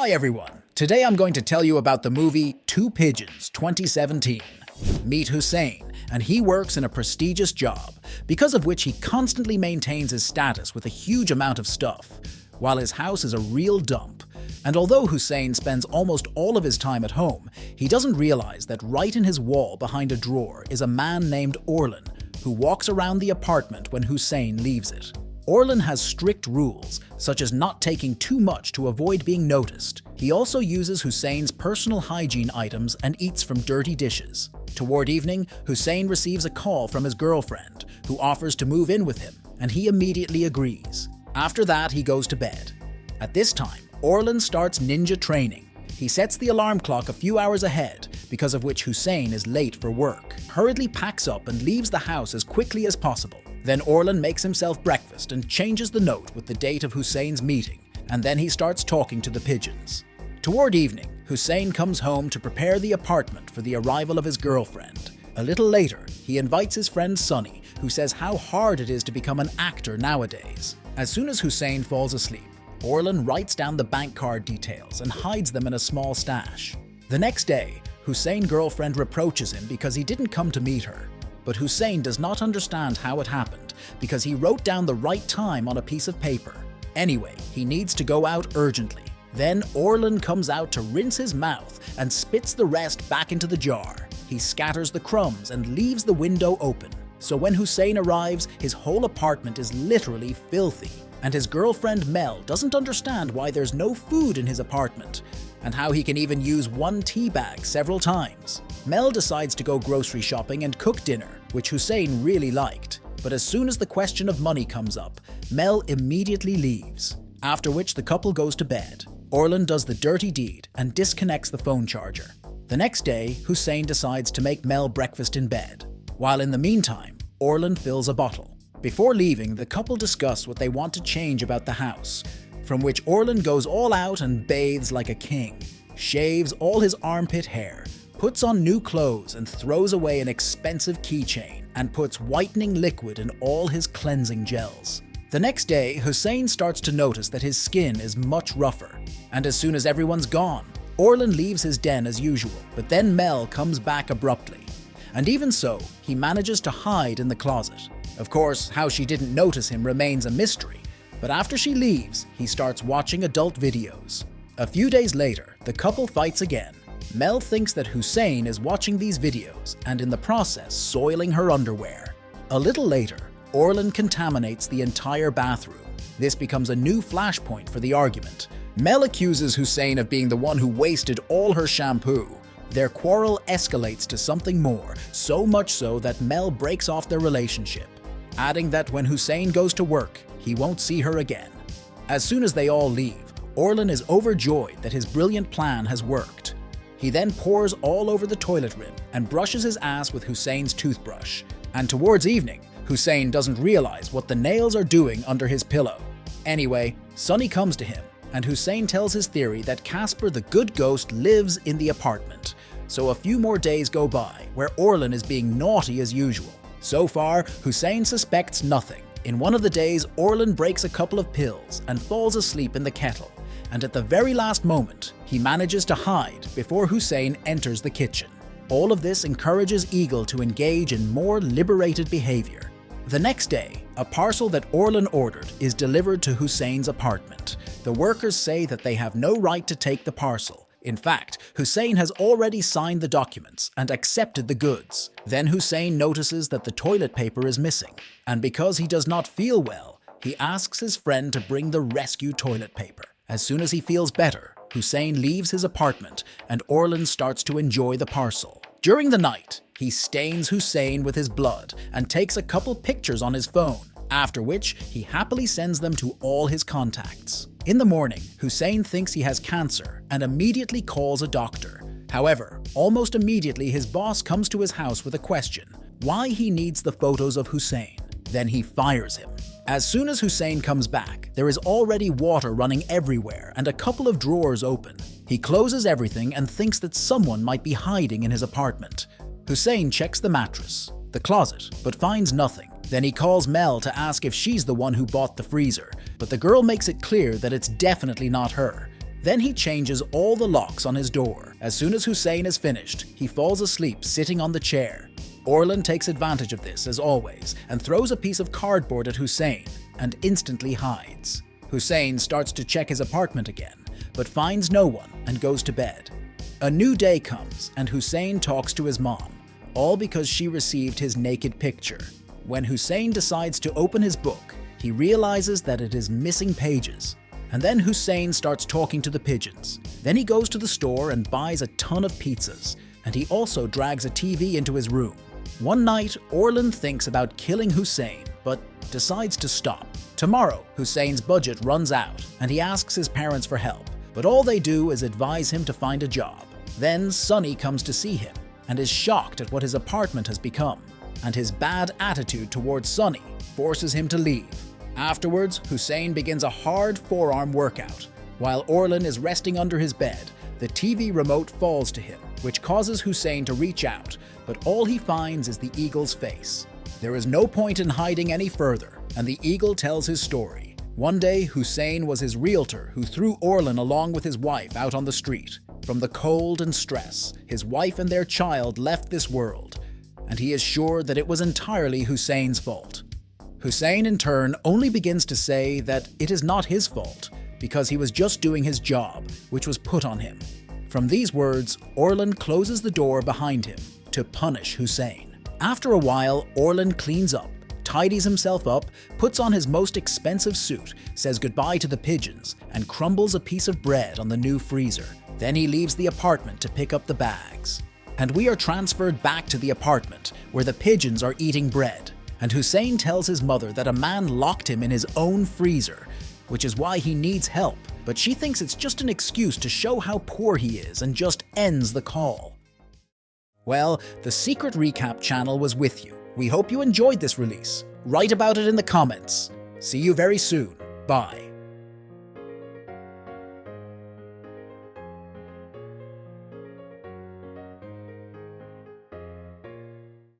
Hi everyone, today I'm going to tell you about the movie Two Pigeons 2017. Meet Hussein, and he works in a prestigious job, because of which he constantly maintains his status with a huge amount of stuff, while his house is a real dump. And although Hussein spends almost all of his time at home, he doesn't realize that right in his wall behind a drawer is a man named Orlan, who walks around the apartment when Hussein leaves it. Orlan has strict rules, such as not taking too much to avoid being noticed. He also uses Hussein's personal hygiene items and eats from dirty dishes. Toward evening, Hussein receives a call from his girlfriend, who offers to move in with him, and he immediately agrees. After that, he goes to bed. At this time, Orlan starts ninja training. He sets the alarm clock a few hours ahead, because of which Hussein is late for work, hurriedly packs up and leaves the house as quickly as possible. Then Orlan makes himself breakfast and changes the note with the date of Hussein's meeting, and then he starts talking to the pigeons. Toward evening, Hussein comes home to prepare the apartment for the arrival of his girlfriend. A little later, he invites his friend Sonny, who says how hard it is to become an actor nowadays. As soon as Hussein falls asleep, Orlan writes down the bank card details and hides them in a small stash. The next day, Hussein's girlfriend reproaches him because he didn't come to meet her. But Hussein does not understand how it happened because he wrote down the right time on a piece of paper. Anyway, he needs to go out urgently. Then Orlan comes out to rinse his mouth and spits the rest back into the jar. He scatters the crumbs and leaves the window open. So when Hussein arrives, his whole apartment is literally filthy. And his girlfriend Mel doesn't understand why there's no food in his apartment, and how he can even use one tea bag several times. Mel decides to go grocery shopping and cook dinner, which Hussein really liked. But as soon as the question of money comes up, Mel immediately leaves, after which the couple goes to bed. Orlan does the dirty deed and disconnects the phone charger. The next day, Hussein decides to make Mel breakfast in bed, while in the meantime, Orlan fills a bottle. Before leaving, the couple discuss what they want to change about the house, from which Orlan goes all out and bathes like a king, shaves all his armpit hair, puts on new clothes and throws away an expensive keychain, and puts whitening liquid in all his cleansing gels. The next day, Hussein starts to notice that his skin is much rougher, and as soon as everyone's gone, Orlan leaves his den as usual, but then Mel comes back abruptly. And even so, he manages to hide in the closet. Of course, how she didn't notice him remains a mystery, but after she leaves, he starts watching adult videos. A few days later, the couple fights again. Mel thinks that Hussein is watching these videos and in the process soiling her underwear. A little later, Orlan contaminates the entire bathroom. This becomes a new flashpoint for the argument. Mel accuses Hussein of being the one who wasted all her shampoo. Their quarrel escalates to something more, so much so that Mel breaks off their relationship, adding that when Hussein goes to work, he won't see her again. As soon as they all leave, Orlan is overjoyed that his brilliant plan has worked. He then pours all over the toilet rim and brushes his ass with Hussein's toothbrush. And towards evening, Hussein doesn't realize what the nails are doing under his pillow. Anyway, Sonny comes to him, and Hussein tells his theory that Casper the good ghost lives in the apartment. So a few more days go by, where Orlan is being naughty as usual. So far, Hussein suspects nothing. In one of the days, Orlan breaks a couple of pills and falls asleep in the kettle. And at the very last moment, he manages to hide before Hussein enters the kitchen. All of this encourages Eagle to engage in more liberated behavior. The next day, a parcel that Orlan ordered is delivered to Hussein's apartment. The workers say that they have no right to take the parcel. In fact, Hussein has already signed the documents and accepted the goods. Then Hussein notices that the toilet paper is missing, and because he does not feel well, he asks his friend to bring the rescue toilet paper. As soon as he feels better, Hussein leaves his apartment and Orlan starts to enjoy the parcel. During the night, he stains Hussein with his blood and takes a couple pictures on his phone, after which he happily sends them to all his contacts. In the morning, Hussein thinks he has cancer and immediately calls a doctor. However, almost immediately his boss comes to his house with a question: why he needs the photos of Hussein. Then he fires him. As soon as Hussein comes back, there is already water running everywhere and a couple of drawers open. He closes everything and thinks that someone might be hiding in his apartment. Hussein checks the mattress, the closet, but finds nothing. Then he calls Mel to ask if she's the one who bought the freezer, but the girl makes it clear that it's definitely not her. Then he changes all the locks on his door. As soon as Hussein is finished, he falls asleep sitting on the chair. Orlan takes advantage of this, as always, and throws a piece of cardboard at Hussein and instantly hides. Hussein starts to check his apartment again, but finds no one and goes to bed. A new day comes and Hussein talks to his mom, all because she received his naked picture. When Hussein decides to open his book, he realizes that it is missing pages. And then Hussein starts talking to the pigeons. Then he goes to the store and buys a ton of pizzas, and he also drags a TV into his room. One night, Orlan thinks about killing Hussein, but decides to stop. Tomorrow, Hussein's budget runs out, and he asks his parents for help, but all they do is advise him to find a job. Then Sonny comes to see him, and is shocked at what his apartment has become, and his bad attitude towards Sonny forces him to leave. Afterwards, Hussein begins a hard forearm workout. While Orlan is resting under his bed, the TV remote falls to him, which causes Hussein to reach out, but all he finds is the eagle's face. There is no point in hiding any further, and the eagle tells his story. One day, Hussein was his realtor who threw Orlan along with his wife out on the street. From the cold and stress, his wife and their child left this world, and he is sure that it was entirely Hussein's fault. Hussein, in turn, only begins to say that it is not his fault, because he was just doing his job, which was put on him. From these words, Orlan closes the door behind him to punish Hussein. After a while, Orlan cleans up, tidies himself up, puts on his most expensive suit, says goodbye to the pigeons, and crumbles a piece of bread on the new freezer. Then he leaves the apartment to pick up the bags. And we are transferred back to the apartment, where the pigeons are eating bread. And Hussein tells his mother that a man locked him in his own freezer, which is why he needs help, but she thinks it's just an excuse to show how poor he is and just ends the call. Well, the Secret Recap channel was with you. We hope you enjoyed this release. Write about it in the comments. See you very soon. Bye.